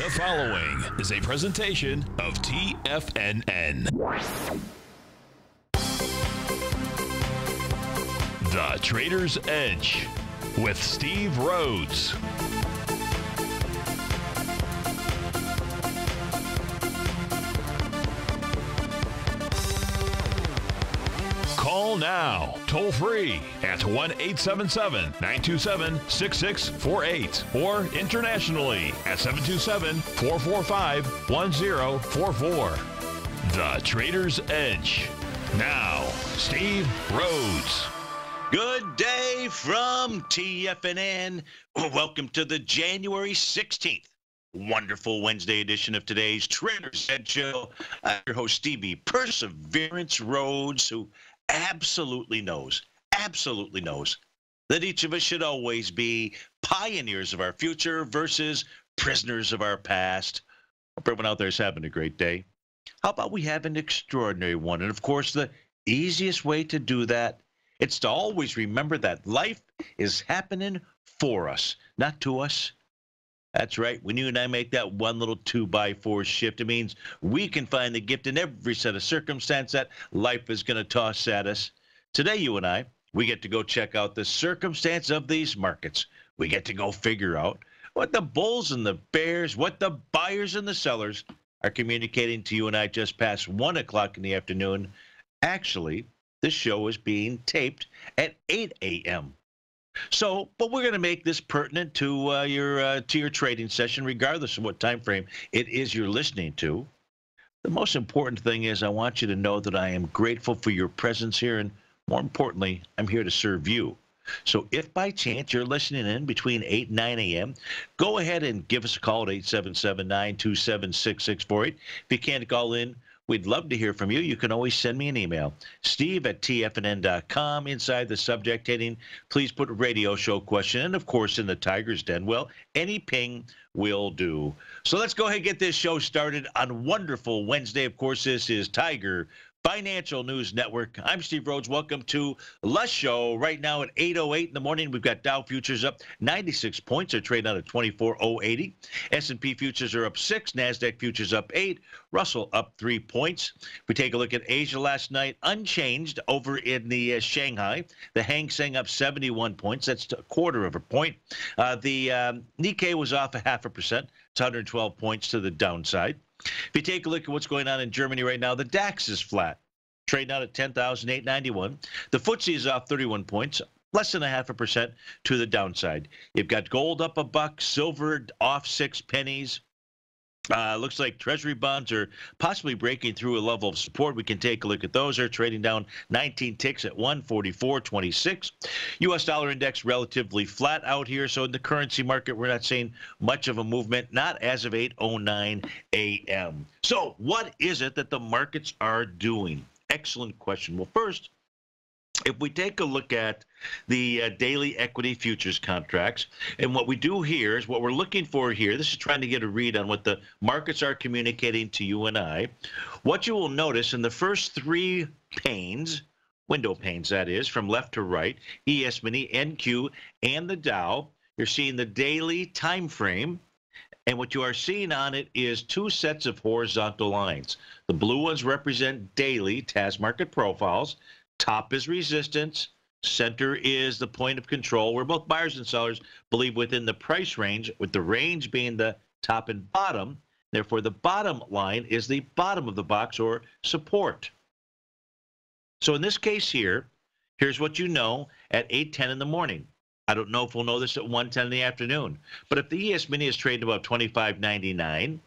The following is a presentation of TFNN. The Trader's Edge with Steve Rhodes. Call now, toll free at 1-877-927-6648 or internationally at 727-445-1044. The Trader's Edge. Now, Steve Rhodes. Good day from TFNN. Welcome to the January 16th wonderful Wednesday edition of today's Trader's Edge Show. I'm your host, Stevie Perseverance Rhodes, who absolutely knows that each of us should always be pioneers of our future versus prisoners of our past. Hope everyone out there is having a great day. How about we have an extraordinary one? And of course, the easiest way to do that, it's to always remember that life is happening for us, not to us. That's right. When you and I make that one little 2x4 shift, it means we can find the gift in every set of circumstance that life is going to toss at us. Today, you and I, we get to go check out the circumstance of these markets. We get to go figure out what the bulls and the bears, what the buyers and the sellers are communicating to you and I just past 1 o'clock in the afternoon. Actually, this show is being taped at 8 a.m. So, but we're going to make this pertinent to your trading session, regardless of what time frame it is you're listening to. The most important thing is I want you to know that I am grateful for your presence here, and more importantly, I'm here to serve you. So if by chance you're listening in between 8 and 9 a.m., go ahead and give us a call at 877-927-6648. If you can't call in, we'd love to hear from you. You can always send me an email, steve@tfnn.com. Inside the subject heading, please put radio show question. And, of course, in the Tiger's Den, well, any ping will do. So let's go ahead and get this show started on wonderful Wednesday. Of course, this is Tiger Financial News Network. I'm Steve Rhodes. Welcome to the show. Right now at 8:08 in the morning, we've got Dow futures up 96 points. They're trading out at 24,080. S&P futures are up 6. NASDAQ futures up 8. Russell up 3 points. If we take a look at Asia last night, unchanged over in the Shanghai. The Hang Seng up 71 points. That's a quarter of a point. The Nikkei was off 0.5%. It's 112 points to the downside. If you take a look at what's going on in Germany right now, the DAX is flat, trading out at 10,891. The FTSE is off 31 points, less than 0.5% to the downside. You've got gold up $1, silver off 6 pennies. Looks like Treasury bonds are possibly breaking through a level of support. We can take a look at those. They're trading down 19 ticks at 144.26. U.S. dollar index relatively flat out here. So in the currency market, we're not seeing much of a movement, not as of 8:09 a.m. So what is it that the markets are doing? Excellent question. Well, first, if we take a look at the daily equity futures contracts, and what we do here is what we're looking for here, this is trying to get a read on what the markets are communicating to you and I. What you will notice in the first 3 panes, window panes that is, from left to right, ES Mini, NQ, and the Dow, you're seeing the daily time frame. And what you are seeing on it is 2 sets of horizontal lines. The blue ones represent daily TAS market profiles. Top is resistance. Center is the point of control, where both buyers and sellers believe within the price range, with the range being the top and bottom. Therefore, the bottom line is the bottom of the box, or support. So in this case here, here's what you know at 8:10 in the morning. I don't know if we'll know this at 1:10 in the afternoon. But if the ES Mini is trading above 25.99,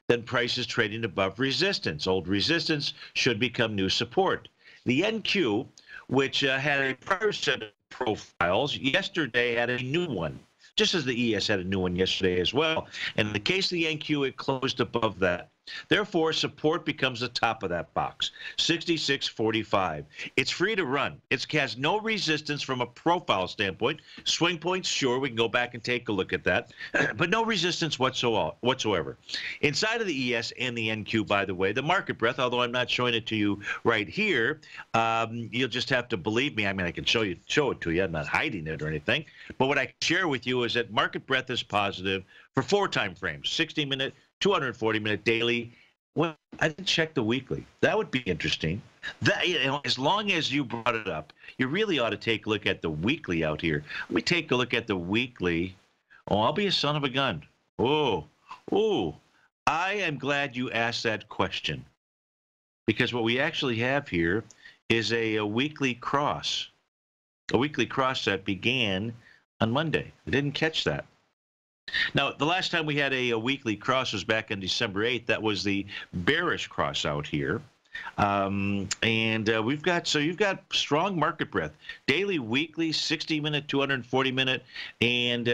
then price is trading above resistance. Old resistance should become new support. The NQ, which had a prior set of profiles, yesterday had a new one, just as the ES had a new one yesterday as well. And in the case of the NQ, it closed above that. Therefore, support becomes the top of that box, 66.45. It's free to run. It has no resistance from a profile standpoint. Swing points, sure, we can go back and take a look at that, but no resistance whatsoever. Inside of the ES and the NQ, by the way, the market breadth, although I'm not showing it to you right here, you'll just have to believe me. I mean, I can show it to you. I'm not hiding it or anything. But what I can share with you is that market breadth is positive for 4 time frames, 60-minute, 240-minute daily. Well, I didn't check the weekly. That would be interesting. That, as long as you brought it up, you really ought to take a look at the weekly out here. Let me take a look at the weekly. Oh, I'll be a son of a gun. Oh, I am glad you asked that question, because what we actually have here is a weekly cross that began on Monday. I didn't catch that. Now, the last time we had a weekly cross was back on December 8th. That was the bearish cross out here. You've got strong market breadth. Daily, weekly, 60-minute, 240-minute, and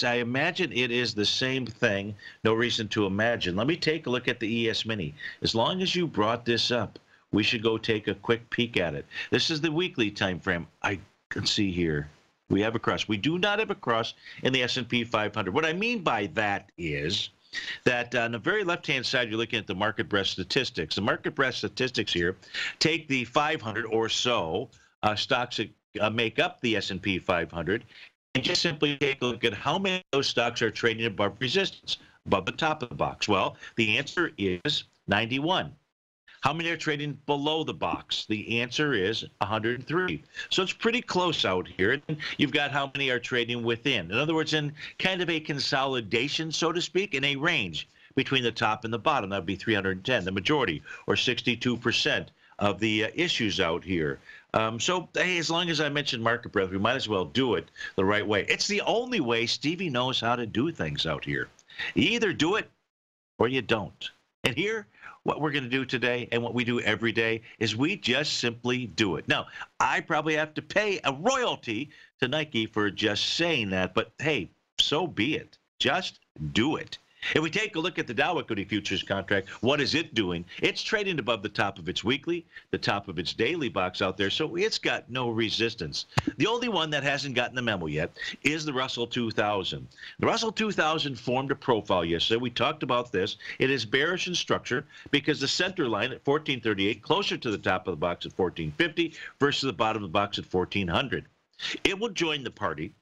I imagine it is the same thing. No reason to imagine. Let me take a look at the ES Mini. As long as you brought this up, we should go take a quick peek at it. This is the weekly time frame. I can see here. We have a cross. We do not have a cross in the S&P 500. What I mean by that is that on the very left-hand side, you're looking at the market breadth statistics. The market breadth statistics here take the 500 or so stocks that make up the S&P 500 and just simply take a look at how many of those stocks are trading above resistance, above the top of the box. Well, the answer is 91. How many are trading below the box? The answer is 103. So it's pretty close out here. And you've got how many are trading within. In other words, in kind of a consolidation, so to speak, in a range between the top and the bottom. That would be 310, the majority, or 62% of the issues out here. So, hey, as long as I mentioned market breadth, we might as well do it the right way. It's the only way Stevie knows how to do things out here. You either do it or you don't. And here, what we're going to do today and what we do every day is we just simply do it. Now, I probably have to pay a royalty to Nike for just saying that, but hey, so be it. Just do it. If we take a look at the Dow Equity Futures contract, what is it doing? It's trading above the top of its weekly, the top of its daily box out there, so it's got no resistance. The only one that hasn't gotten the memo yet is the Russell 2000. The Russell 2000 formed a profile yesterday. We talked about this. It is bearish in structure because the center line at 1438, closer to the top of the box at 1450 versus the bottom of the box at 1400. It will join the party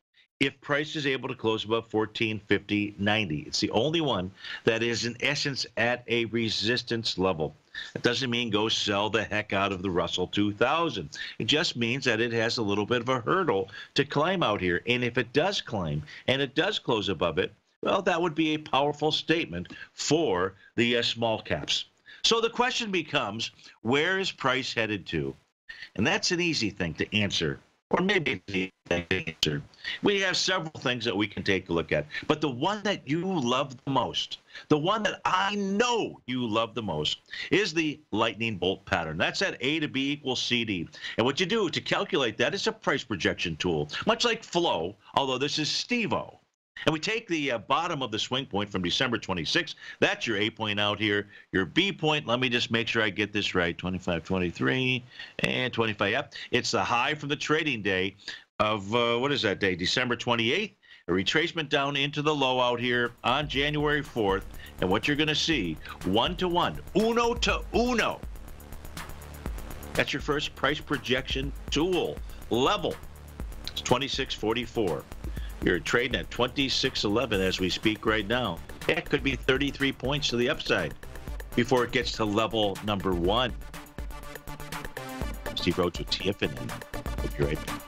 if price is able to close above 1450.90. It's the only one that is, in essence, at a resistance level. That doesn't mean go sell the heck out of the Russell 2000. It just means that it has a little bit of a hurdle to climb out here. And if it does climb and it does close above it, well, that would be a powerful statement for the small caps. So the question becomes, where is price headed to? And that's an easy thing to answer. Or maybe the answer. We have several things that we can take a look at. But the one that you love the most, the one that I know you love the most, is the lightning bolt pattern. That's at A to B equals CD. And what you do to calculate that is a price projection tool, much like Flow, although this is Steve-O. And we take the bottom of the swing point from December 26th. That's your A point out here. Your B point, let me just make sure I get this right, 25, 23, and 25. Yep, it's the high from the trading day of, what is that day, December 28th. A retracement down into the low out here on January 4th. And what you're going to see, 1-to-1, uno to uno. That's your first price projection tool. Level, it's 26.44. You're trading at 26.11 as we speak right now. It could be 33 points to the upside before it gets to level number 1. Steve Rhodes with TFNN. We'll be right back.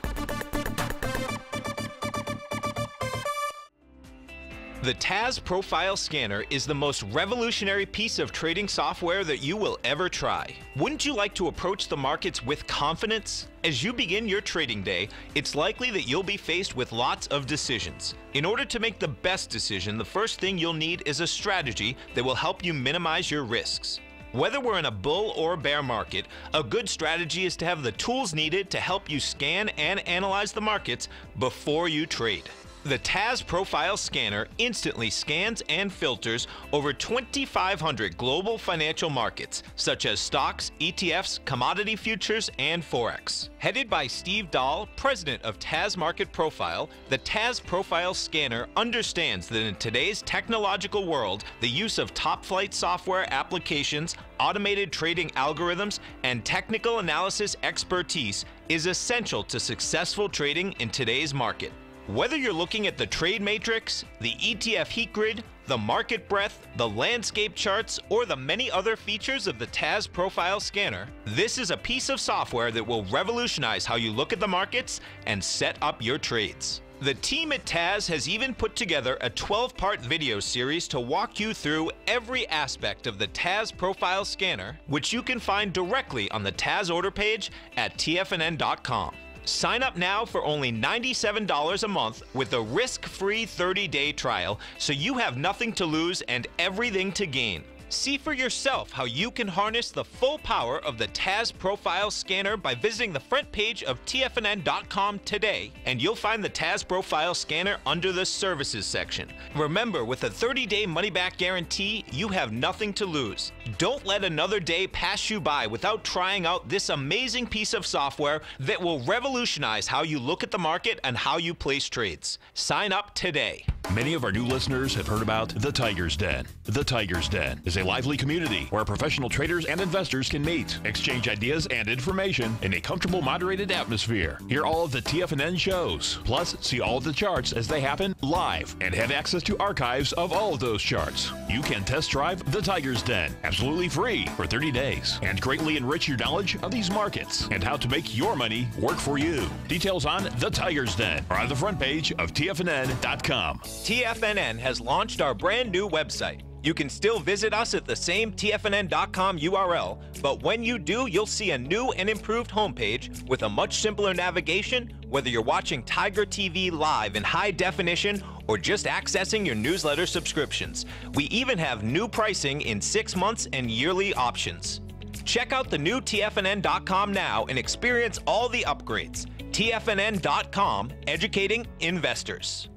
The TAS Profile Scanner is the most revolutionary piece of trading software that you will ever try. Wouldn't you like to approach the markets with confidence? As you begin your trading day, it's likely that you'll be faced with lots of decisions. In order to make the best decision, the first thing you'll need is a strategy that will help you minimize your risks. Whether we're in a bull or bear market, a good strategy is to have the tools needed to help you scan and analyze the markets before you trade. The TAS Profile Scanner instantly scans and filters over 2,500 global financial markets, such as stocks, ETFs, commodity futures, and Forex. Headed by Steve Dahl, president of TAS Market Profile, the TAS Profile Scanner understands that in today's technological world, the use of top-flight software applications, automated trading algorithms, and technical analysis expertise is essential to successful trading in today's market. Whether you're looking at the trade matrix, the ETF heat grid, the market breadth, the landscape charts, or the many other features of the TAS Profile Scanner, this is a piece of software that will revolutionize how you look at the markets and set up your trades. The team at TAS has even put together a 12-part video series to walk you through every aspect of the TAS Profile Scanner, which you can find directly on the TAS order page at TFNN.com. Sign up now for only $97 a month with a risk-free 30-day trial, so you have nothing to lose and everything to gain. See for yourself how you can harness the full power of the TAS Profile Scanner by visiting the front page of TFNN.com today, and you'll find the TAS Profile Scanner under the Services section. Remember, with a 30-day money-back guarantee, you have nothing to lose. Don't let another day pass you by without trying out this amazing piece of software that will revolutionize how you look at the market and how you place trades. Sign up today. Many of our new listeners have heard about the Tiger's Den. The Tiger's Den is a lively community where professional traders and investors can meet, exchange ideas and information in a comfortable, moderated atmosphere. Hear all of the TFNN shows, plus see all of the charts as they happen live and have access to archives of all of those charts. You can test drive the Tiger's Den absolutely free for 30 days and greatly enrich your knowledge of these markets and how to make your money work for you. Details on the Tiger's Den are on the front page of TFNN.com. TFNN has launched our brand new website. You can still visit us at the same TFNN.com URL, but when you do, you'll see a new and improved homepage with a much simpler navigation, whether you're watching TigerTV live in high definition or just accessing your newsletter subscriptions. We even have new pricing in 6 months and yearly options. Check out the new TFNN.com now and experience all the upgrades. TFNN.com, educating investors.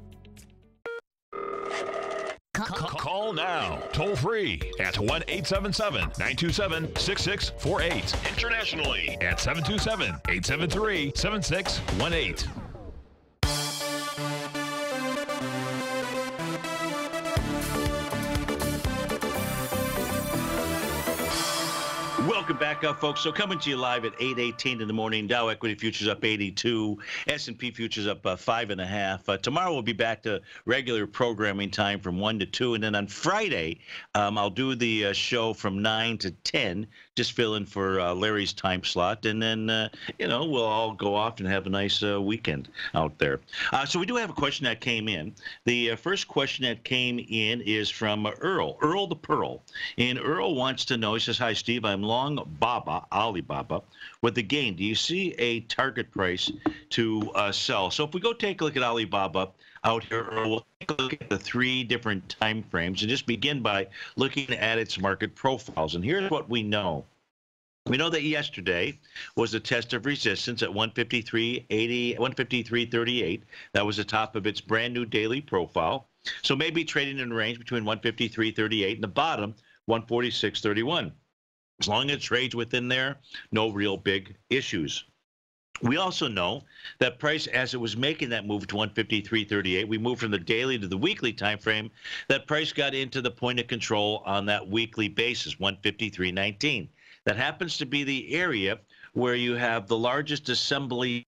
Call now, toll free at 1-877-927-6648. Internationally at 727-873-7618. Welcome back up, folks. So coming to you live at 8:18 in the morning. Dow equity futures up 82, S&P futures up 5.5. Tomorrow we'll be back to regular programming time from 1 to 2, and then on Friday I'll do the show from 9 to 10, just fill in for Larry's time slot, and then we'll all go off and have a nice weekend out there. So we do have a question that came in. The first question that came in is from Earl the Pearl, and Earl wants to know. He says, "Hi Steve, I'm long Alibaba with the gain. Do you see a target price to sell?" So if we go take a look at Alibaba out here, we'll take a look at the 3 different time frames and just begin by looking at its market profiles. And here's what we know. We know that yesterday was a test of resistance at 153.80, 153.38. That was the top of its brand new daily profile. So maybe trading in a range between 153.38 and the bottom 146.31. As long as it trades within there, no real big issues. We also know that price, as it was making that move to 153.38, we moved from the daily to the weekly time frame. That price got into the point of control on that weekly basis, 153.19. That happens to be the area where you have the largest assembly.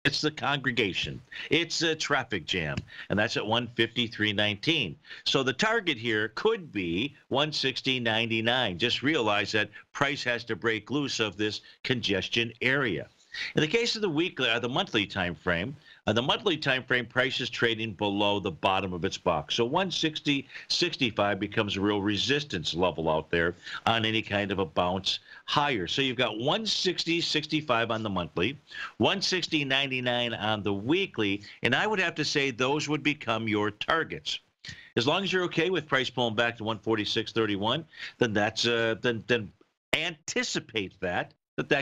It's the congregation. It's a traffic jam, and that's at 153.19. So the target here could be 160.99. Just realize that price has to break loose of this congestion area. In the case of the weekly, the monthly time frame, price is trading below the bottom of its box. So 160.65 becomes a real resistance level out there on any kind of a bounce higher. So you've got 160.65 on the monthly, 160.99 on the weekly, and I would have to say those would become your targets. As long as you're okay with price pulling back to 146.31, then that's then anticipate that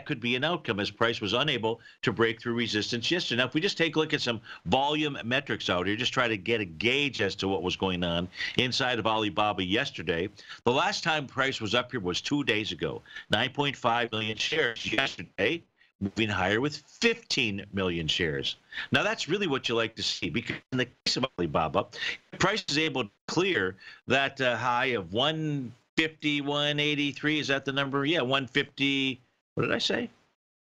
could be an outcome, as price was unable to break through resistance yesterday. Now, if we just take a look at some volume metrics out here, just try to get a gauge as to what was going on inside of Alibaba yesterday. The last time price was up here was 2 days ago, 9.5 million shares. Yesterday, moving higher with 15 million shares. Now, that's really what you like to see, because in the case of Alibaba, price is able to clear that high of 151.83. Is that the number? Yeah, 150. What did I say?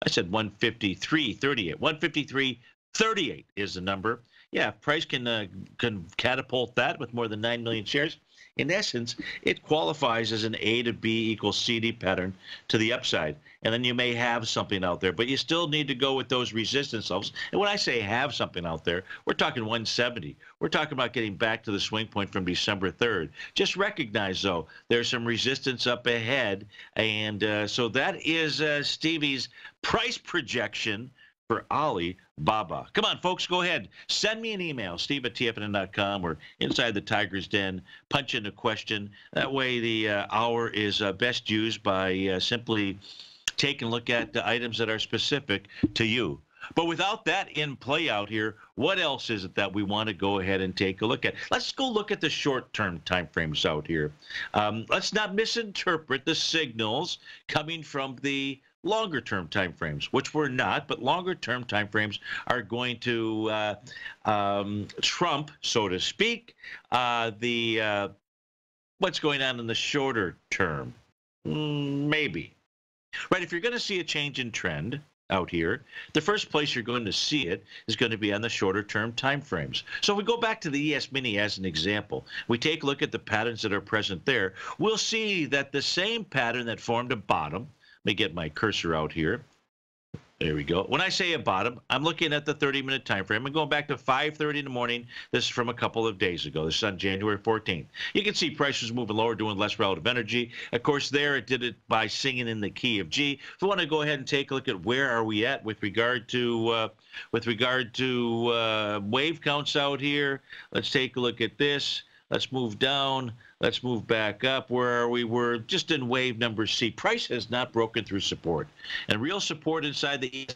I said 153.38. 38 is the number. Yeah, if price can catapult that with more than 9 million shares. In essence, it qualifies as an A to B equals CD pattern to the upside. And then you may have something out there, but you still need to go with those resistance levels. And when I say have something out there, we're talking 170. We're talking about getting back to the swing point from December 3rd. Just recognize, though, there's some resistance up ahead. And so that is Stevie's price projection for Alibaba. Come on, folks, go ahead. Send me an email, steve@tfnn.com, or inside the Tiger's Den. Punch in a question. That way the hour is best used by simply taking a look at the items that are specific to you. But without that in play out here, what else is it that we want to go ahead and take a look at? Let's go look at the short-term time frames out here. Let's not misinterpret the signals coming from the longer-term time frames, which we're not, but longer-term time frames are going to trump, so to speak, what's going on in the shorter term. Maybe. Right, if you're going to see a change in trend out here, the first place you're going to see it is going to be on the shorter term time frames. So if we go back to the ES Mini as an example, we take a look at the patterns that are present there, we'll see that the same pattern that formed a bottom. Let me get my cursor out here. There we go. When I say a bottom, I'm looking at the 30-minute time frame. I'm going back to 5:30 in the morning. This is from a couple of days ago. This is on January 14th. You can see prices moving lower, doing less relative energy. Of course, there it did it by singing in the key of G. If we want to go ahead and take a look at where are we at with regard to wave counts out here, let's take a look at this. Let's move down. Let's move back up. Where are we? We're just in wave number C. Price has not broken through support. And real support inside the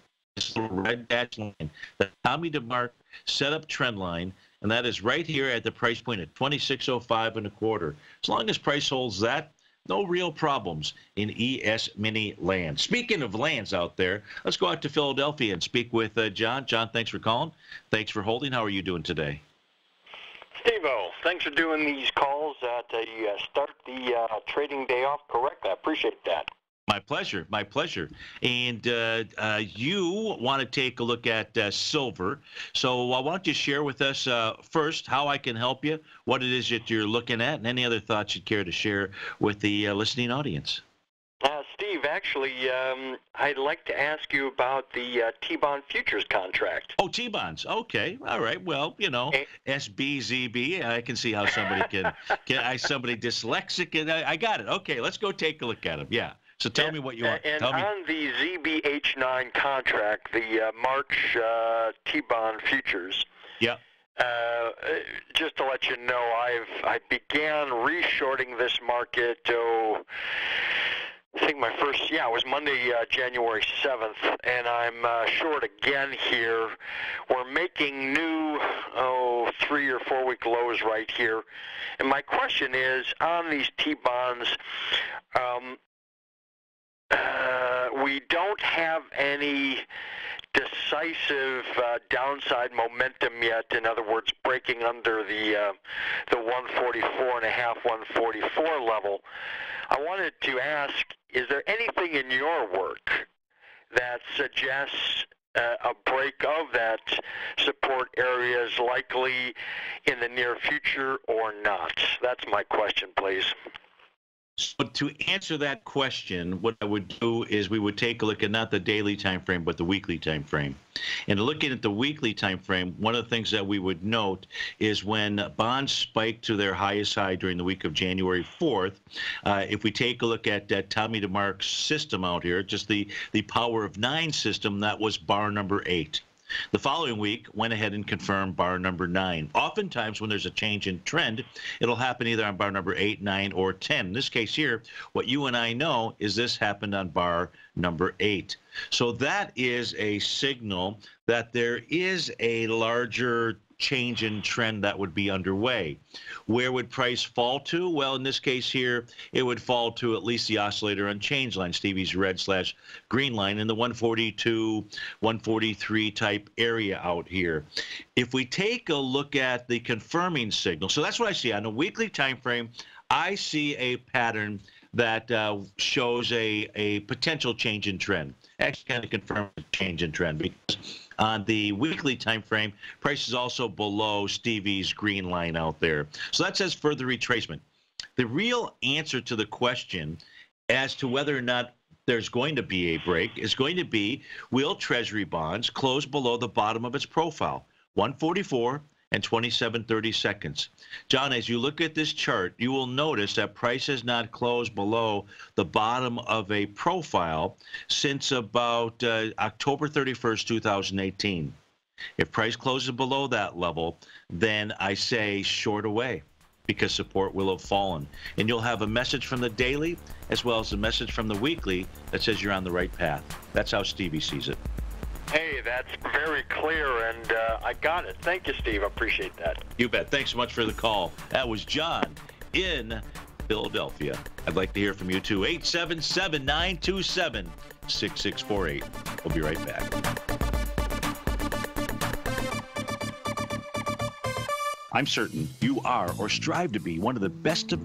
little red dashed line, the Tommy DeMark setup trend line, and that is right here at the price point at 26.05 and a quarter. As long as price holds that, no real problems in ES Mini land. Speaking of lands out there, let's go out to Philadelphia and speak with John. John, thanks for calling. Thanks for holding. How are you doing today? Steve-O, thanks for doing these calls to start the trading day off correct. I appreciate that. My pleasure. My pleasure. And you want to take a look at silver. So why don't you share with us first how I can help you, what it is that you're looking at, and any other thoughts you'd care to share with the listening audience. Steve, actually, I'd like to ask you about the T-bond futures contract. Oh, T-bonds. Okay. All right. Well, you know, SBZB. I can see how somebody somebody dyslexic. And I got it. Okay. Let's go take a look at them. Yeah. So tell me what you want. And on the ZBH9 contract, the March T-bond futures. Yeah. Just to let you know, I began reshorting this market. I think my first, it was Monday, January 7th, and I'm short again here. We're making new, 3 or 4 week lows right here. And my question is, on these T-bonds, we don't have any decisive downside momentum yet. In other words, breaking under the 144.5, 144 level. I wanted to ask, is there anything in your work that suggests a break of that support area is likely in the near future or not? That's my question, please. So to answer that question, what I would do is we would take a look at not the daily time frame, but the weekly time frame. And looking at the weekly time frame, one of the things that we would note is when bonds spiked to their highest high during the week of January 4th, if we take a look at that Tommy DeMark's system out here, just the power of 9 system, that was bar number 8. The following week went ahead and confirmed bar number 9. Oftentimes when there's a change in trend, it'll happen either on bar number 8, 9, or 10. In this case here, what you and I know is this happened on bar number 8. So that is a signal that there is a larger change in trend that would be underway. Where would price fall to? Well, in this case here, it would fall to at least the oscillator unchanged line, Stevie's red/green line, in the 142, 143 type area out here. If we take a look at the confirming signal, so that's what I see on a weekly time frame. I see a pattern that shows a potential change in trend. actually kind of confirms a change in trend, because on the weekly time frame, price is also below Stevie's green line out there. So that says further retracement. The real answer to the question as to whether or not there's going to be a break is going to be, will Treasury bonds close below the bottom of its profile, 144 and 27/30 seconds. John, as you look at this chart, you will notice that price has not closed below the bottom of a profile since about October 31st, 2018. If price closes below that level, then I say short away, because support will have fallen. And you'll have a message from the daily as well as a message from the weekly that says you're on the right path. That's how Stevie sees it. Hey, that's very clear, and I got it. Thank you, Steve. I appreciate that. You bet. Thanks so much for the call. That was John in Philadelphia. I'd like to hear from you, too. 877-927-6648. We'll be right back. I'm certain you are or strive to be one of the best at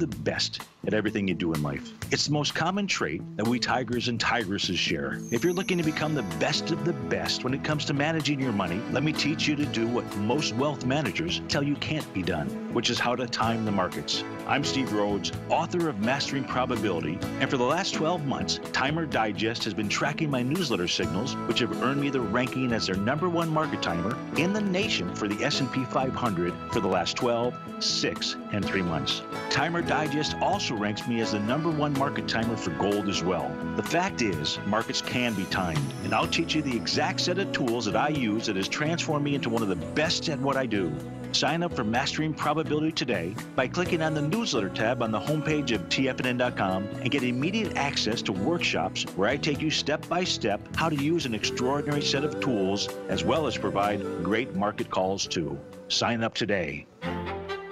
everything you do in life. It's the most common trait that we tigers and tigresses share. If you're looking to become the best of the best when it comes to managing your money, let me teach you to do what most wealth managers tell you can't be done, which is how to time the markets. I'm Steve Rhodes, author of Mastering Probability, and for the last 12 months, Timer Digest has been tracking my newsletter signals, which have earned me the ranking as their #1 market timer in the nation for the S&P 500 for the last 12, 6, and 3 months. Timer Digest also ranks me as the #1 market timer for gold as well. The fact is, markets can be timed, and I'll teach you the exact set of tools that I use that has transformed me into one of the best at what I do. Sign up for Mastering Probability today by clicking on the newsletter tab on the homepage of TFNN.com and get immediate access to workshops where I take you step by step how to use an extraordinary set of tools, as well as provide great market calls too. Sign up today.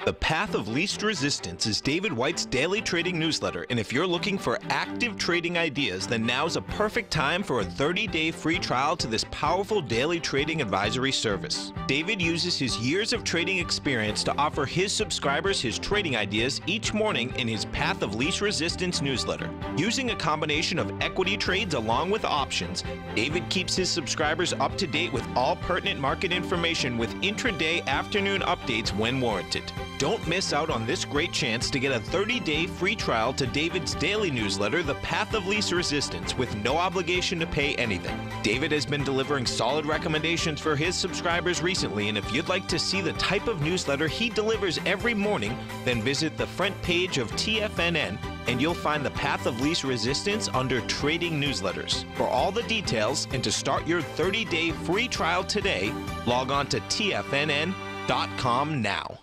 The Path of Least Resistance is David White's daily trading newsletter, and if you're looking for active trading ideas, then now's a perfect time for a 30-day free trial to this powerful daily trading advisory service. David uses his years of trading experience to offer his subscribers his trading ideas each morning in his Path of Least Resistance newsletter. Using a combination of equity trades along with options, David keeps his subscribers up to date with all pertinent market information with intraday afternoon updates when warranted. Don't miss out on this great chance to get a 30-day free trial to David's daily newsletter, The Path of Least Resistance, with no obligation to pay anything. David has been delivering solid recommendations for his subscribers recently, and if you'd like to see the type of newsletter he delivers every morning, then visit the front page of TFNN and you'll find the Path of Least Resistance under Trading Newsletters. For all the details and to start your 30-day free trial today, log on to TFNN.com now.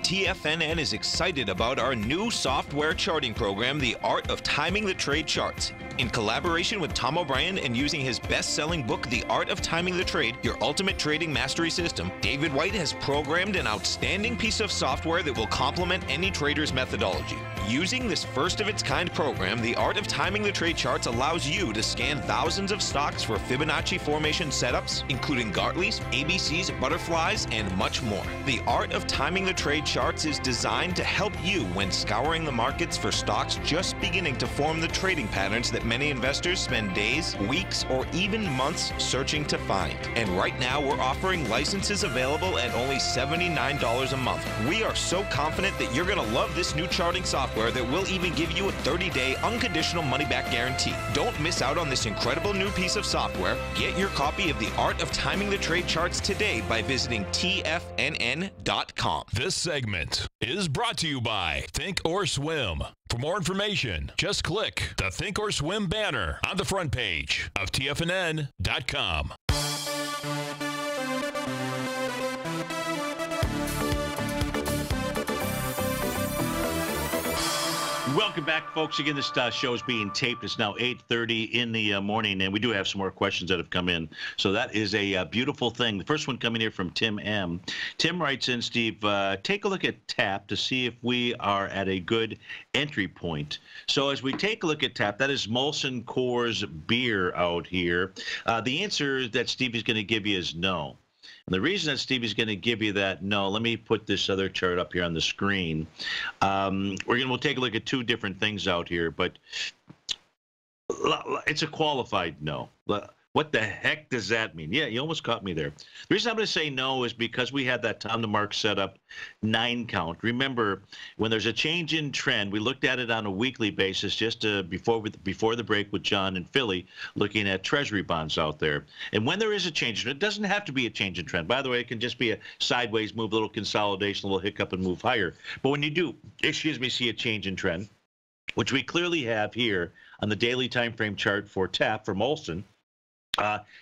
TFNN is excited about our new software charting program, The Art of Timing the Trade Charts. In collaboration with Tom O'Brien and using his best-selling book, The Art of Timing the Trade, Your Ultimate Trading Mastery System, David White has programmed an outstanding piece of software that will complement any trader's methodology. Using this first-of-its-kind program, The Art of Timing the Trade Charts allows you to scan thousands of stocks for Fibonacci formation setups, including Gartley's, ABC's, butterflies, and much more. The Art of Timing the Trade Charts is designed to help you when scouring the markets for stocks just beginning to form the trading patterns that many investors spend days, weeks, or even months searching to find. And right now, we're offering licenses available at only $79 a month. We are so confident that you're going to love this new charting software that will even give you a 30-day unconditional money-back guarantee. Don't miss out on this incredible new piece of software. Get your copy of The Art of Timing the Trade Charts today by visiting TFNN.com. This segment is brought to you by Think or Swim. For more information, just click the Think or Swim banner on the front page of TFNN.com. Welcome back, folks. Again, this show is being taped. It's now 8:30 in the morning, and we do have some more questions that have come in. So that is a beautiful thing. The first one coming here from Tim M. Tim writes in, Steve, take a look at TAP to see if we are at a good entry point. So as we take a look at TAP, that is Molson Coors beer out here. The answer that Steve is going to give you is no. And the reason that Stevie's going to give you that no, let me put this other chart up here on the screen. We'll take a look at two different things out here, but It's a qualified no. What the heck does that mean? Yeah, you almost caught me there. The reason I'm going to say no is because we had that Tom DeMark set up 9 count. Remember, when there's a change in trend, we looked at it on a weekly basis just before the break with John in Philly, looking at Treasury bonds out there. And when there is a change, it doesn't have to be a change in trend. By the way, it can just be a sideways move, a little consolidation, a little hiccup, and move higher. But when you do, see a change in trend, which we clearly have here on the daily time frame chart for TAP, for Molson,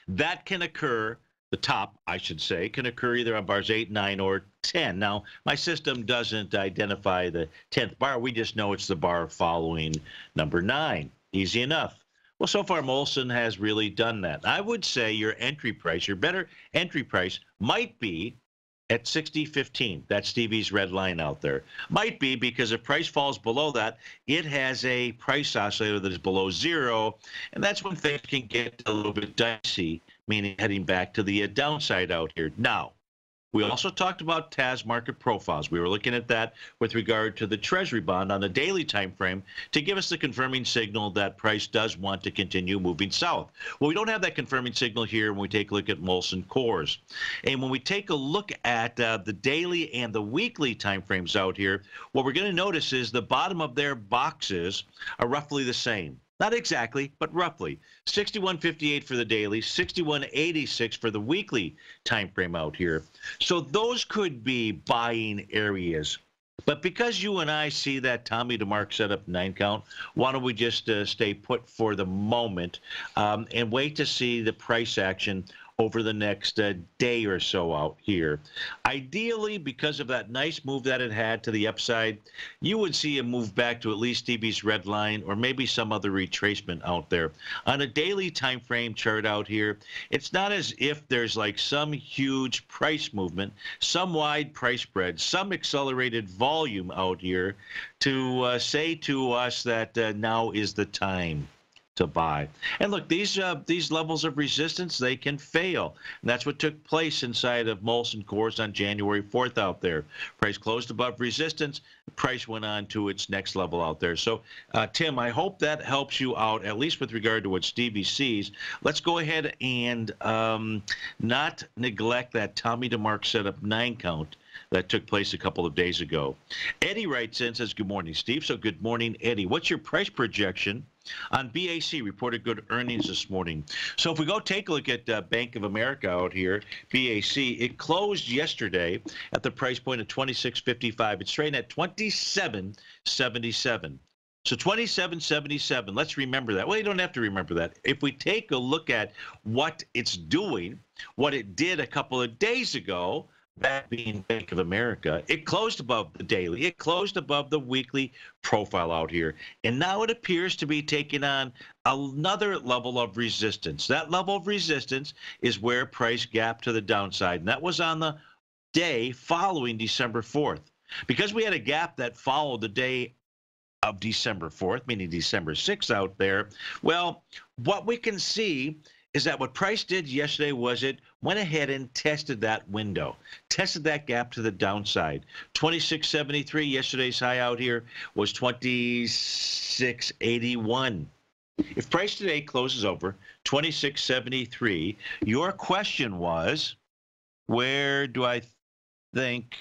that can occur, the top, I should say, can occur either on bars 8, 9, or 10. Now, my system doesn't identify the 10th bar. We just know it's the bar following number 9. Easy enough. Well, so far, Molson has really done that. I would say your entry price, your better entry price, might be at 60.15. That's Stevie's red line out there. Might be because if price falls below that, it has a price oscillator that is below 0, and that's when things can get a little bit dicey, meaning heading back to the downside out here. Now, we also talked about TAS market profiles. We were looking at that with regard to the Treasury bond on the daily time frame to give us the confirming signal that price does want to continue moving south. Well, we don't have that confirming signal here when we take a look at Molson cores. And when we take a look at the daily and the weekly time frames out here, what we're going to notice is the bottom of their boxes are roughly the same. Not exactly, but roughly. 61.58 for the daily, 61.86 for the weekly time frame out here. So those could be buying areas. But because you and I see that Tommy DeMark set up 9 count, why don't we just stay put for the moment and wait to see the price action over the next day or so out here. Ideally, because of that nice move that it had to the upside, you would see a move back to at least Stevie's red line or maybe some other retracement out there. On a daily time frame chart out here, it's not as if there's like some huge price movement, some wide price spread, some accelerated volume out here to say to us that now is the time to buy. And look, these levels of resistance, they can fail. And that's what took place inside of Molson Coors on January 4th out there. Price closed above resistance. Price went on to its next level out there. So, Tim, I hope that helps you out, at least with regard to what Stevie sees. Let's go ahead and not neglect that Tommy DeMark setup 9 count that took place a couple of days ago. Eddie writes in, says, good morning, Steve. So good morning, Eddie. What's your price projection on BAC? Reported good earnings this morning. So if we go take a look at Bank of America out here, BAC, it closed yesterday at the price point of $26.55. It's trading at $27.77. So $27.77, let's remember that. Well, you don't have to remember that. If we take a look at what it's doing, what it did a couple of days ago, that being Bank of America, it closed above the daily. It closed above the weekly profile out here. And now it appears to be taking on another level of resistance. That level of resistance is where price gapped to the downside. And that was on the day following December 4th. Because we had a gap that followed the day of December 4th, meaning December 6th out there, well, what we can see is that what price did yesterday was it went ahead and tested that window, tested that gap to the downside. 26.73, yesterday's high out here was 26.81. If price today closes over 26.73, your question was, where do I think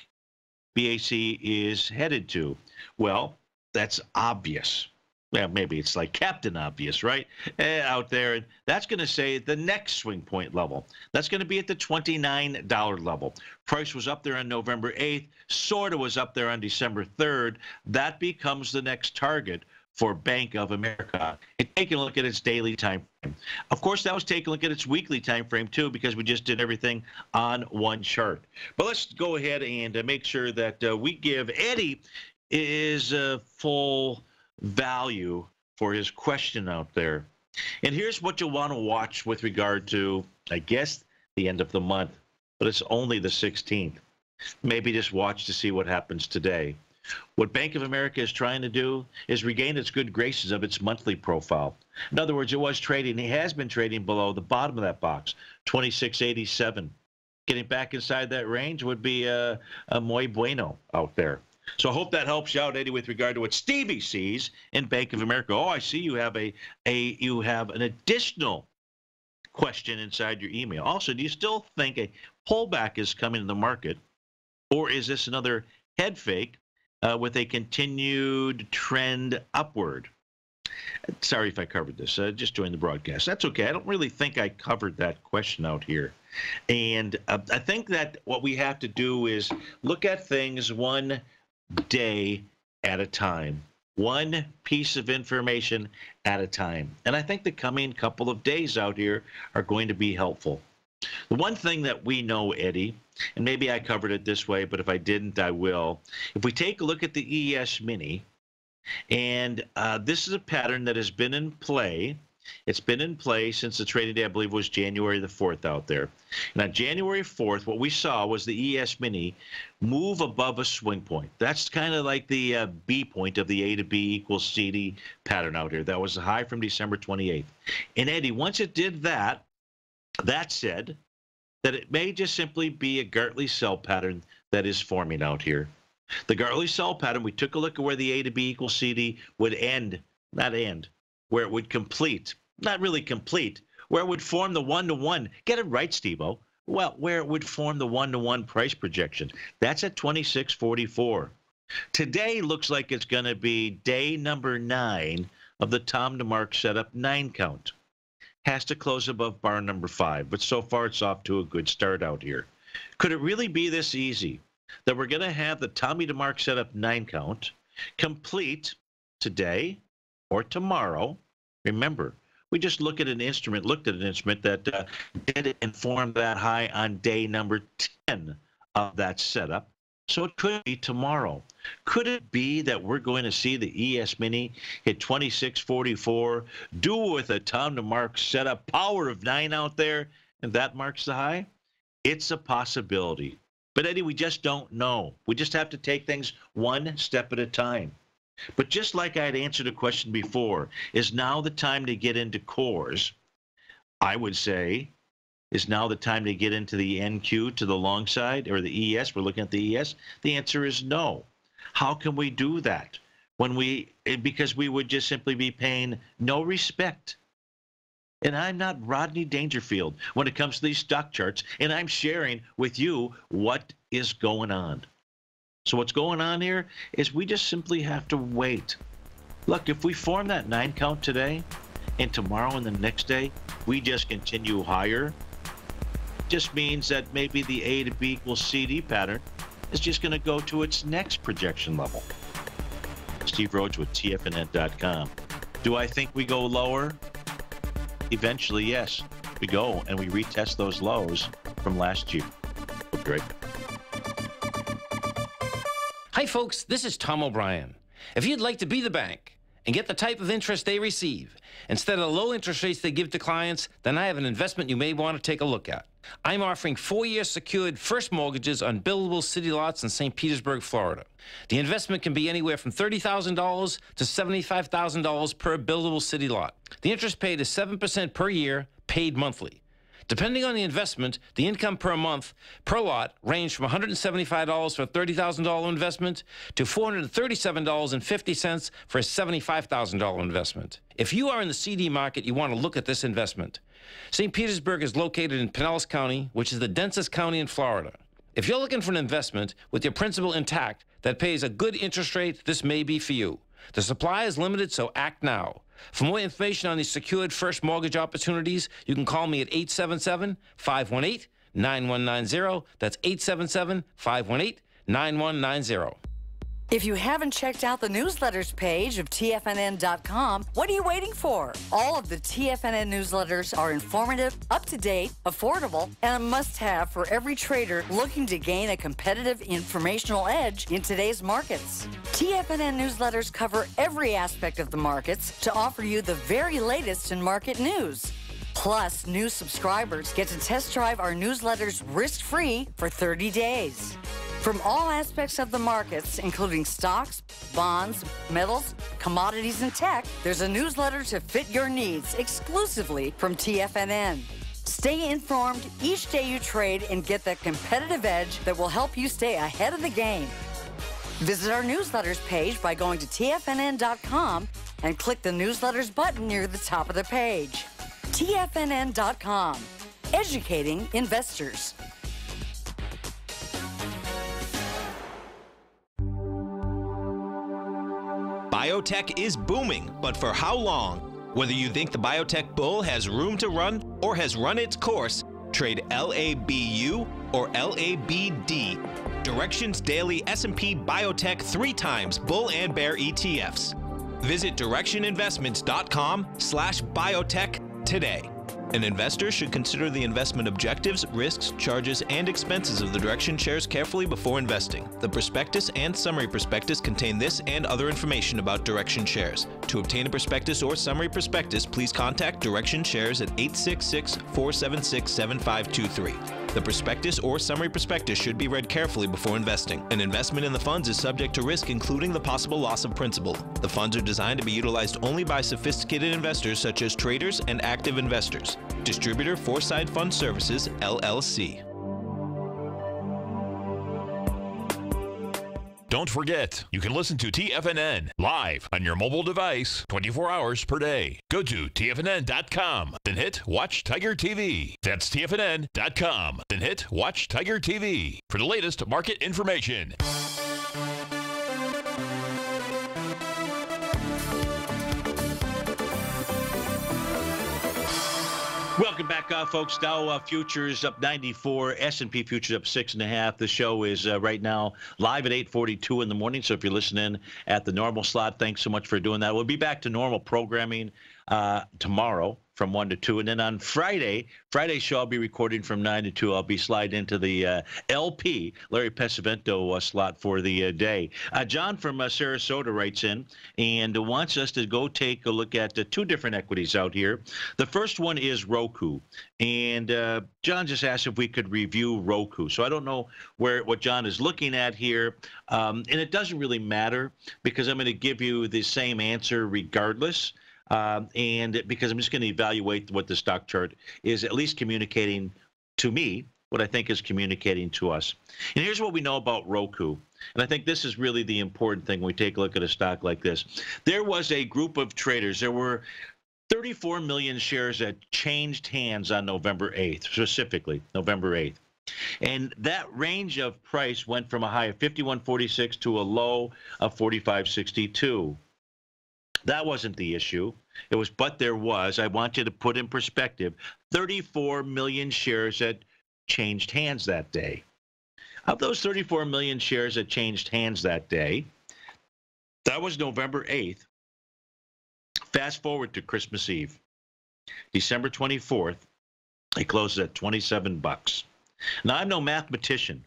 BAC is headed to? Well, that's obvious. Well, maybe it's like Captain Obvious, right? Out there. And that's going to say the next swing point level. That's going to be at the $29 level. Price was up there on November 8th, sort of was up there on December 3rd. That becomes the next target for Bank of America. And taking a look at its daily time frame. Of course, that was taking a look at its weekly time frame, too, because we just did everything on one chart. But let's go ahead and make sure that we give Eddie his full value for his question out there. And here's what you'll want to watch with regard to, I guess, the end of the month, but it's only the 16th. Maybe just watch to see what happens today. What Bank of America is trying to do is regain its good graces of its monthly profile. In other words, it was trading, it has been trading below the bottom of that box, 26.87. Getting back inside that range would be a muy bueno out there. So I hope that helps you out, Eddie, with regard to what Stevie sees in Bank of America. Oh, I see you have you have an additional question inside your email. Also, do you still think a pullback is coming in the market, or is this another head fake with a continued trend upward? Sorry if I covered this. Just joined the broadcast. That's okay. I don't really think I covered that question out here. And I think that what we have to do is look at things one day at a time, one piece of information at a time. And I think the coming couple of days out here are going to be helpful. The one thing that we know, Eddie, and maybe I covered it this way, but if I didn't, I will. If we take a look at the ES Mini, and this is a pattern that has been in play. It's been in play since the trading day, I believe, was January the 4th out there. And on January 4th, what we saw was the ES Mini move above a swing point. That's kind of like the B point of the A to B equals CD pattern out here. That was the high from December 28th. And Eddie, once it did that, that said that it may just simply be a Gartley sell pattern that is forming out here. The Gartley sell pattern, we took a look at where the A to B equals CD would end, not end, where it would complete, not really complete, where it would form the one-to-one. Get it right, Steve-O. Well, where it would form the one-to-one price projection. That's at 26.44. Today looks like it's going to be day number 9 of the Tom DeMark setup 9 count. Has to close above bar number 5, but so far it's off to a good start out here. Could it really be this easy that we're going to have the Tommy DeMark setup 9 count complete today or tomorrow? Remember, we just looked at an instrument that did inform that high on day number 10 of that setup. So it could be tomorrow. Could it be that we're going to see the ES Mini hit 26.44, do with a Tom DeMark setup power of 9 out there, and that marks the high? It's a possibility. But, Eddie, we just don't know. We just have to take things one step at a time. But just like I had answered a question before, is now the time to get into cores? I would say, is now the time to get into the NQ to the long side, or the ES? We're looking at the ES. The answer is no. How can we do that? Because we would just simply be paying no respect. And I'm not Rodney Dangerfield when it comes to these stock charts, and I'm sharing with you what is going on. So what's going on here is we just simply have to wait. Look, if we form that 9 count today, and tomorrow and the next day, we just continue higher, just means that maybe the A to B equals CD pattern is just going to go to its next projection level. Steve Rhodes with TFNN.com. Do I think we go lower? Eventually, yes, we go and we retest those lows from last year. Great. Hi, folks. This is Tom O'Brien. If you'd like to be the bank and get the type of interest they receive instead of the low interest rates they give to clients, then I have an investment you may want to take a look at. I'm offering 4-year secured first mortgages on buildable city lots in St. Petersburg, Florida. The investment can be anywhere from $30,000 to $75,000 per buildable city lot. The interest paid is 7% per year, paid monthly. Depending on the investment, the income per month per lot ranged from $175 for a $30,000 investment to $437.50 for a $75,000 investment. If you are in the CD market, you want to look at this investment. St. Petersburg is located in Pinellas County, which is the densest county in Florida. If you're looking for an investment with your principal intact that pays a good interest rate, this may be for you. The supply is limited, so act now. For more information on these secured first mortgage opportunities, you can call me at 877-518-9190. That's 877-518-9190. If you haven't checked out the newsletters page of TFNN.com, what are you waiting for? All of the TFNN newsletters are informative, up-to-date, affordable, and a must-have for every trader looking to gain a competitive informational edge in today's markets. TFNN newsletters cover every aspect of the markets to offer you the very latest in market news. Plus, new subscribers get to test drive our newsletters risk-free for 30 days. From all aspects of the markets, including stocks, bonds, metals, commodities, and tech, there's a newsletter to fit your needs exclusively from TFNN. Stay informed each day you trade and get that competitive edge that will help you stay ahead of the game. Visit our newsletters page by going to TFNN.com and click the newsletters button near the top of the page. TFNN.com, educating investors. Biotech is booming, but for how long? Whether you think the biotech bull has room to run or has run its course, trade LABU or LABD. Direction's daily S&P Biotech 3 times bull and bear ETFs. Visit directioninvestments.com/biotech today. An investor should consider the investment objectives, risks, charges, and expenses of the Direction shares carefully before investing. The prospectus and summary prospectus contain this and other information about Direction shares. To obtain a prospectus or summary prospectus, please contact Direction shares at 866-476-7523. The prospectus or summary prospectus should be read carefully before investing. An investment in the funds is subject to risk, including the possible loss of principal. The funds are designed to be utilized only by sophisticated investors such as traders and active investors. Distributor Foreside Fund Services, LLC. Don't forget, you can listen to TFNN live on your mobile device 24 hours per day. Go to TFNN.com, then hit Watch Tiger TV. That's TFNN.com, then hit Watch Tiger TV for the latest market information. Welcome back, folks. Dow futures up 94, S&P futures up 6.5. The show is right now live at 8:42 in the morning. So if you're listening at the normal slot, thanks so much for doing that. We'll be back to normal programming tomorrow from 1 to 2. And then on Friday's show, I'll be recording from 9 to 2. I'll be sliding into the LP, Larry Pesavento slot for the day. John from Sarasota writes in and wants us to go take a look at 2 different equities out here. The first one is Roku. And John just asked if we could review Roku. So I don't know what John is looking at here. And it doesn't really matter because I'm going to give you the same answer regardless. And because I'm just going to evaluate what the stock chart is at least communicating to me, what I think is communicating to us. And here's what we know about Roku. And I think this is really the important thing when we take a look at a stock like this. There was a group of traders. There were 34 million shares that changed hands on November 8th, specifically November 8th. And that range of price went from a high of 51.46 to a low of 45.62. That wasn't the issue. It was, but there was, I want you to put in perspective, 34 million shares that changed hands that day. Of those 34 million shares that changed hands that day, that was November 8th. Fast forward to Christmas Eve, December 24th, it closes at 27 bucks. Now, I'm no mathematician,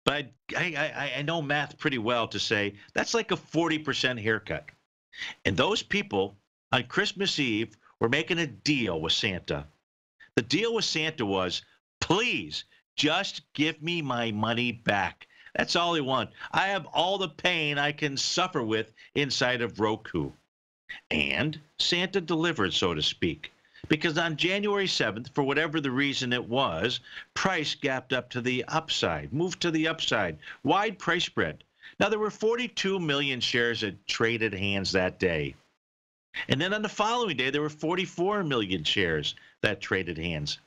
but I know math pretty well to say that's like a 40% haircut. And those people on Christmas Eve were making a deal with Santa. The deal with Santa was, please just give me my money back. That's all they want. I have all the pain I can suffer with inside of Roku. And Santa delivered, so to speak. Because on January 7th, for whatever the reason it was, price gapped up to the upside, moved to the upside, wide price spread. Now, there were 42 million shares that traded hands that day. And then on the following day, there were 44 million shares that traded hands.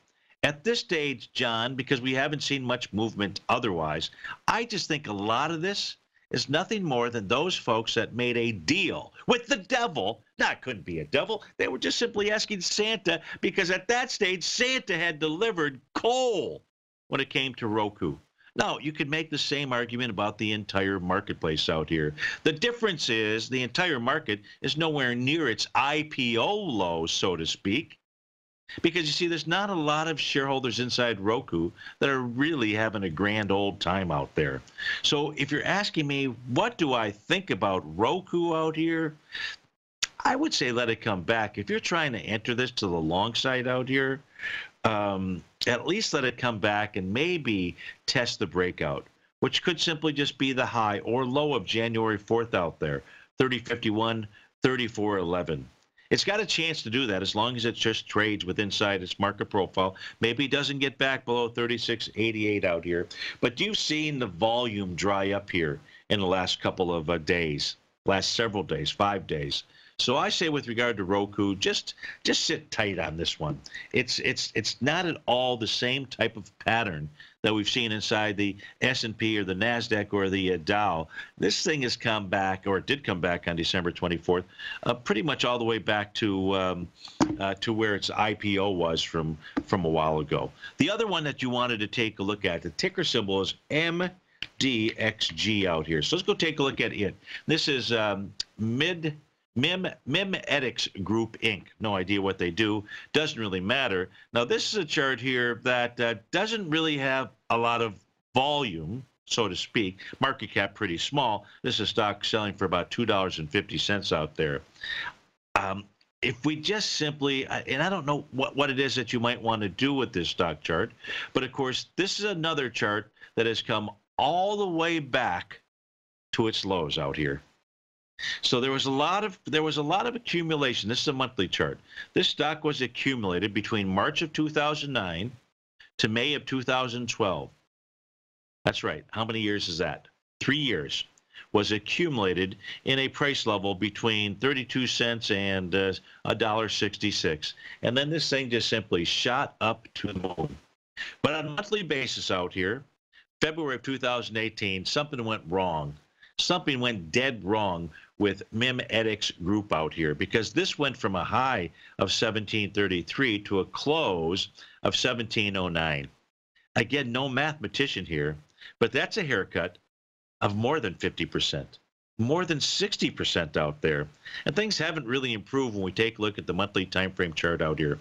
At this stage, John, because we haven't seen much movement otherwise, I just think a lot of this is nothing more than those folks that made a deal with the devil. Now, it couldn't be a devil. They were just simply asking Santa because at that stage, Santa had delivered coal when it came to Roku. Now, you could make the same argument about the entire marketplace out here. The difference is the entire market is nowhere near its IPO low, so to speak, because you see, there's not a lot of shareholders inside Roku that are really having a grand old time out there. So if you're asking me, what do I think about Roku out here? I would say let it come back. If you're trying to enter this to the long side out here, at least let it come back and maybe test the breakout, which could simply just be the high or low of January 4th out there, 30.51, 34.11. It's got a chance to do that as long as it just trades with inside its market profile. Maybe it doesn't get back below 36.88 out here. But you've seen the volume dry up here in the last couple of days, last several days, 5 days. So I say with regard to Roku, just sit tight on this one. It's not at all the same type of pattern that we've seen inside the S&P or the NASDAQ or the Dow. This thing has come back, or it did come back on December 24th, pretty much all the way back to where its IPO was from a while ago. The other one that you wanted to take a look at, the ticker symbol is MDXG out here. So let's go take a look at it. This is MIMEDX Group Inc. No idea what they do. Doesn't really matter. Now, this is a chart here that doesn't really have a lot of volume, so to speak. Market cap pretty small. This is stock selling for about $2.50 out there. If we just simply, and I don't know what it is that you might want to do with this stock chart, but of course, this is another chart that has come all the way back to its lows out here. So there was a lot of accumulation. This is a monthly chart. This stock was accumulated between March of 2009 to May of 2012. That's right. How many years is that? 3 years was accumulated in a price level between 32 cents and $1.66. And then this thing just simply shot up to the moon. But on a monthly basis out here, February of 2018, something went wrong. Something went dead wrong with MIMEDX Group out here, because this went from a high of 1733 to a close of 1709. Again, no mathematician here, but that's a haircut of more than 50%, more than 60% out there. And things haven't really improved when we take a look at the monthly time frame chart out here.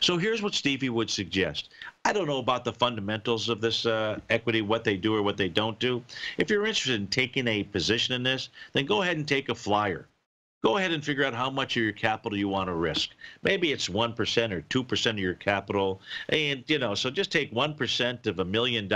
So here's what Stevie would suggest. I don't know about the fundamentals of this equity, what they do or what they don't do. If you're interested in taking a position in this, then go ahead and take a flyer. Go ahead and figure out how much of your capital you want to risk. Maybe it's 1% or 2% of your capital. And, so just take 1% of $1 million.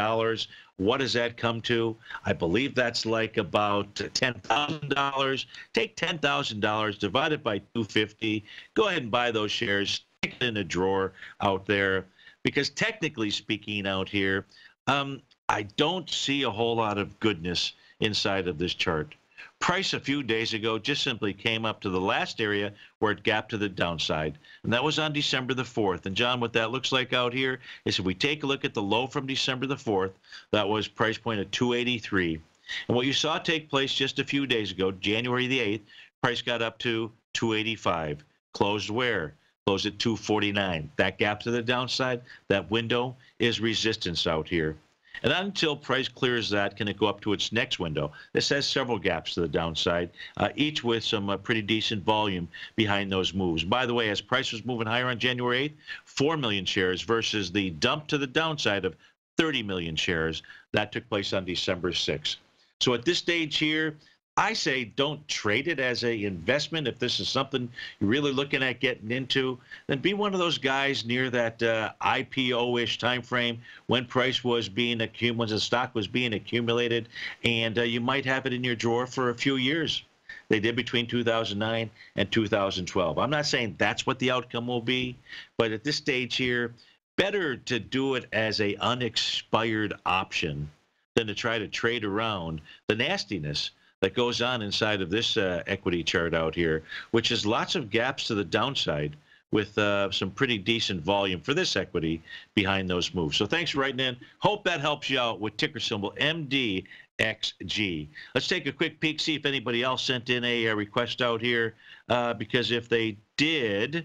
What does that come to? I believe that's like about $10,000. Take $10,000, divide it by 250. Go ahead and buy those shares. Stick it in a drawer out there. Because technically speaking out here, I don't see a whole lot of goodness inside of this chart. Price a few days ago just simply came up to the last area where it gapped to the downside, and that was on December the 4th. And John, what that looks like out here is if we take a look at the low from December the 4th, that was price point at 283. And what you saw take place just a few days ago, January the 8th, price got up to 285. Closed where? Closed at 249. That gap to the downside, that window is resistance out here. And not until price clears that can it go up to its next window. This has several gaps to the downside, each with some pretty decent volume behind those moves. By the way, as price was moving higher on January 8th, 4 million shares versus the dump to the downside of 30 million shares. That took place on December 6th. So at this stage here, I say don't trade it as an investment. If this is something you're really looking at getting into, then be one of those guys near that IPO-ish time frame when price was being accumulated, when the stock was being accumulated, and you might have it in your drawer for a few years. They did between 2009 and 2012. I'm not saying that's what the outcome will be, but at this stage here, better to do it as a unexpired option than to try to trade around the nastiness that goes on inside of this equity chart out here, which is lots of gaps to the downside with some pretty decent volume for this equity behind those moves. So thanks for writing in. Hope that helps you out with ticker symbol MDXG. Let's take a quick peek, see if anybody else sent in a request out here, because if they did,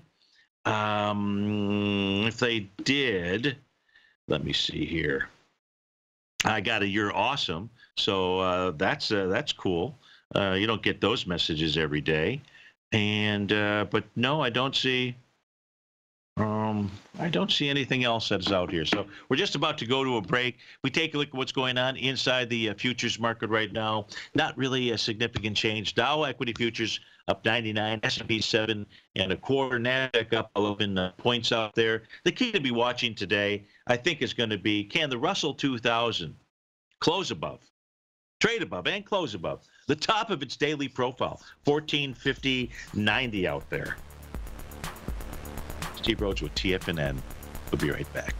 let me see here. I got a "you're awesome," so that's cool. You don't get those messages every day, and but no, I don't see anything else that's out here. So we're just about to go to a break. We take a look at what's going on inside the futures market right now. Not really a significant change. Dow equity futures up 99, S&P 7.25, NASDAQ up 11 points out there. The key to be watching today, I think, is going to be, can the Russell 2000 close above, trade above, and close above the top of its daily profile, 1450.90 out there. Steve Rhodes with TFNN. We'll be right back.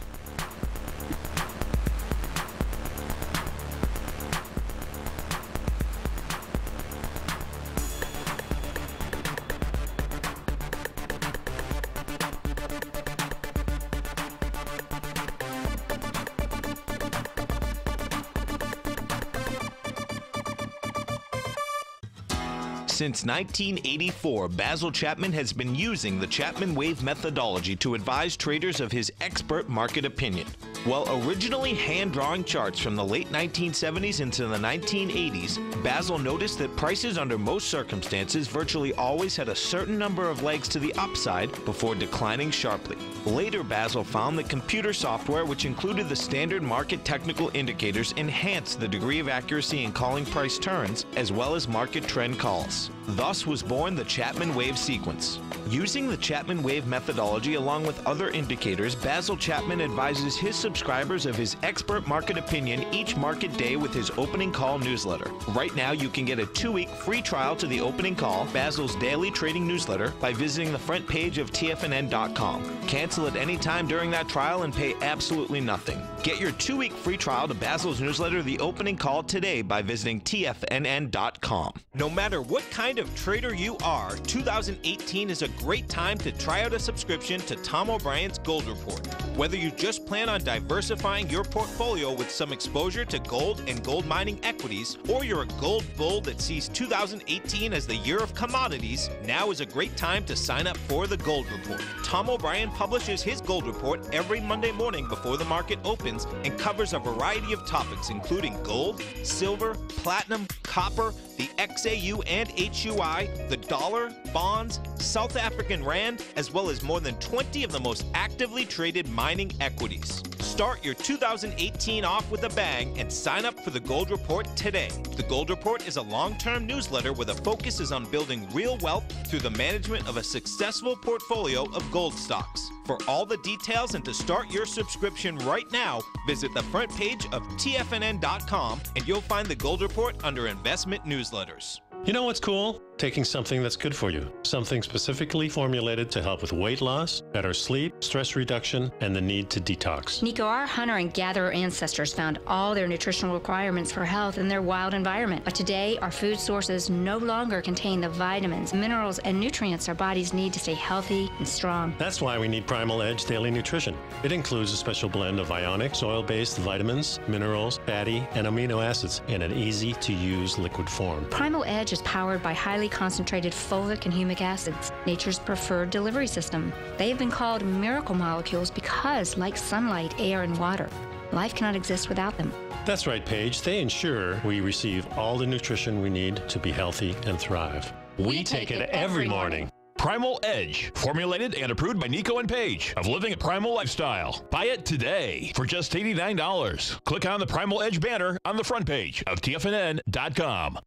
Since 1984, Basil Chapman has been using the Chapman Wave methodology to advise traders of his expert market opinion. While originally hand-drawing charts from the late 1970s into the 1980s, Basil noticed that prices under most circumstances virtually always had a certain number of legs to the upside before declining sharply. Later, Basil found that computer software, which included the standard market technical indicators, enhanced the degree of accuracy in calling price turns, as well as market trend calls. Thus was born the Chapman Wave sequence. Using the Chapman Wave methodology along with other indicators, Basil Chapman advises his subscribers of his expert market opinion each market day with his opening call newsletter. Right now, you can get a 2-week free trial to the opening call, Basil's daily trading newsletter, by visiting the front page of TFNN.com. Cancel at any time during that trial and pay absolutely nothing. Get your 2-week free trial to Basil's newsletter, The Opening Call, today by visiting TFNN.com. No matter what kind of trader you are, 2018 is a great time to try out a subscription to Tom O'Brien's Gold Report. Whether you just plan on diversifying your portfolio with some exposure to gold and gold mining equities, or you're a gold bull that sees 2018 as the year of commodities, now is a great time to sign up for the Gold Report. Tom O'Brien publishes his Gold Report every Monday morning before the market opens and covers a variety of topics including gold, silver, platinum, copper, the XAU and HUI, the dollar, bonds, South African rand, as well as more than 20 of the most actively traded mining equities. Start your 2018 off with a bang and sign up for the Gold Report today. The Gold Report is a long-term newsletter where the focus is on building real wealth through the management of a successful portfolio of gold stocks. For all the details and to start your subscription right now, visit the front page of TFNN.com and you'll find the Gold Report under Investment Newsletters. You know what's cool? Taking something that's good for you. Something specifically formulated to help with weight loss, better sleep, stress reduction, and the need to detox. Nico, our hunter and gatherer ancestors found all their nutritional requirements for health in their wild environment. But today, our food sources no longer contain the vitamins, minerals, and nutrients our bodies need to stay healthy and strong. That's why we need Primal Edge Daily Nutrition. It includes a special blend of ionic, oil-based vitamins, minerals, fatty, and amino acids in an easy-to-use liquid form. Primal Edge is powered by highly concentrated fulvic and humic acids, nature's preferred delivery system. They have been called miracle molecules because, like sunlight, air, and water, life cannot exist without them. That's right, Paige. They ensure we receive all the nutrition we need to be healthy and thrive. We take it every morning. Primal Edge, formulated and approved by Nico and Paige of Living a Primal Lifestyle. Buy it today for just $89. Click on the Primal Edge banner on the front page of TFNN.com.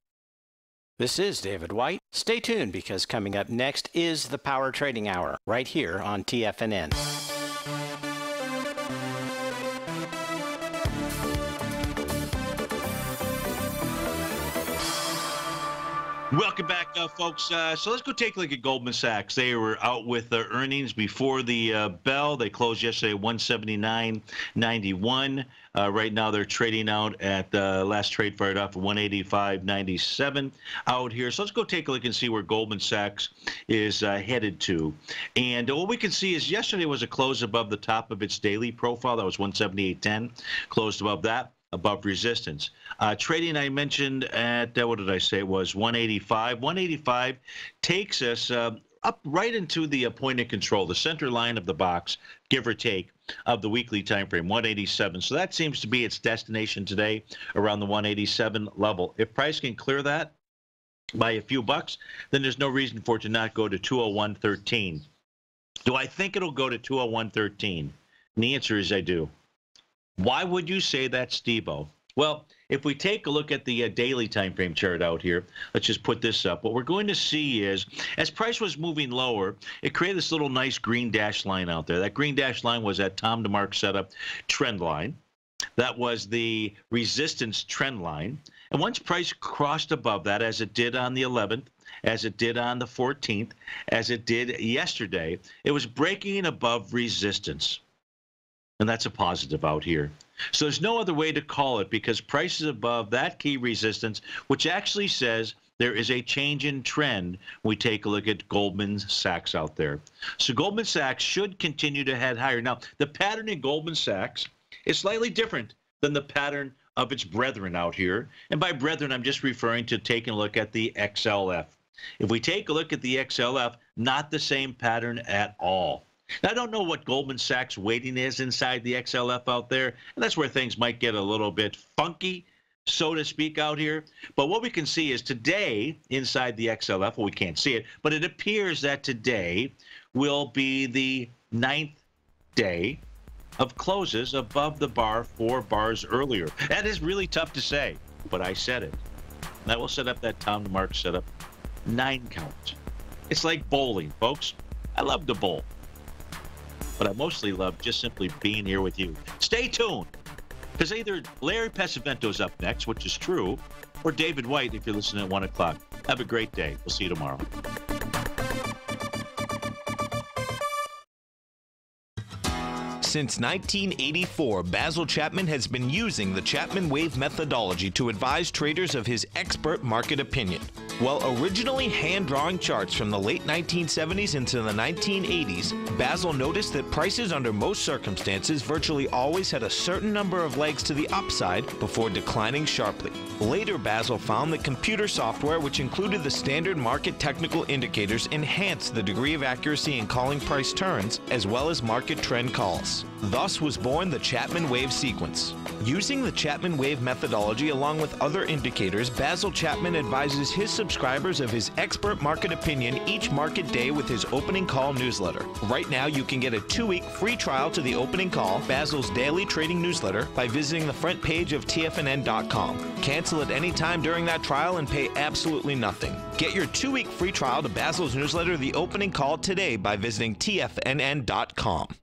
This is David White. Stay tuned because coming up next is the Power Trading Hour right here on TFNN. Welcome back, folks. So let's go take a look at Goldman Sachs. They were out with their earnings before the bell. They closed yesterday at 179.91. Right now they're trading out at the last trade fired off at 185.97 out here. So let's go take a look and see where Goldman Sachs is headed to. And what we can see is yesterday was a close above the top of its daily profile. That was 178.10. Closed above that, above resistance. Trading, I mentioned at, what did I say, it was 185. 185 takes us up right into the point of control, the center line of the box, give or take, of the weekly time frame, 187. So that seems to be its destination today, around the 187 level. If price can clear that by a few bucks, then there's no reason for it to not go to 201.13. Do I think it'll go to 201.13? And the answer is I do. Why would you say that, Steve-O? Well, if we take a look at the daily time frame chart out here, let's just put this up. What we're going to see is, as price was moving lower, it created this little nice green dash line out there. That green dash line was that Tom DeMark setup trend line. That was the resistance trend line. And once price crossed above that, as it did on the 11th, as it did on the 14th, as it did yesterday, it was breaking above resistance. And that's a positive out here. So there's no other way to call it because price is above that key resistance, which actually says there is a change in trend when we take a look at Goldman Sachs out there. So Goldman Sachs should continue to head higher. Now, the pattern in Goldman Sachs is slightly different than the pattern of its brethren out here. And by brethren, I'm just referring to taking a look at the XLF. If we take a look at the XLF, not the same pattern at all. Now, I don't know what Goldman Sachs weighting is inside the XLF out there, and that's where things might get a little bit funky, so to speak, out here. But what we can see is today inside the XLF, well, we can't see it, but it appears that today will be the 9th day of closes above the bar 4 bars earlier. That is really tough to say, but I said it. And I will set up that Tom DeMark setup 9 count. It's like bowling, folks. I love to bowl, but I mostly love just simply being here with you. Stay tuned, because either Larry Pesavento's up next, which is true, or David White if you're listening at 1 o'clock. Have a great day. We'll see you tomorrow. Since 1984, Basil Chapman has been using the Chapman Wave methodology to advise traders of his expert market opinion. While originally hand-drawing charts from the late 1970s into the 1980s, Basil noticed that prices under most circumstances virtually always had a certain number of legs to the upside before declining sharply. Later, Basil found that computer software, which included the standard market technical indicators, enhanced the degree of accuracy in calling price turns, as well as market trend calls. Thus was born the Chapman Wave sequence. Using the Chapman Wave methodology along with other indicators, Basil Chapman advises his subscribers of his expert market opinion each market day with his opening call newsletter. Right now, you can get a 2-week free trial to the opening call, Basil's daily trading newsletter, by visiting the front page of TFNN.com. Cancel at any time during that trial and pay absolutely nothing. Get your 2-week free trial to Basil's newsletter, The Opening Call, today by visiting TFNN.com.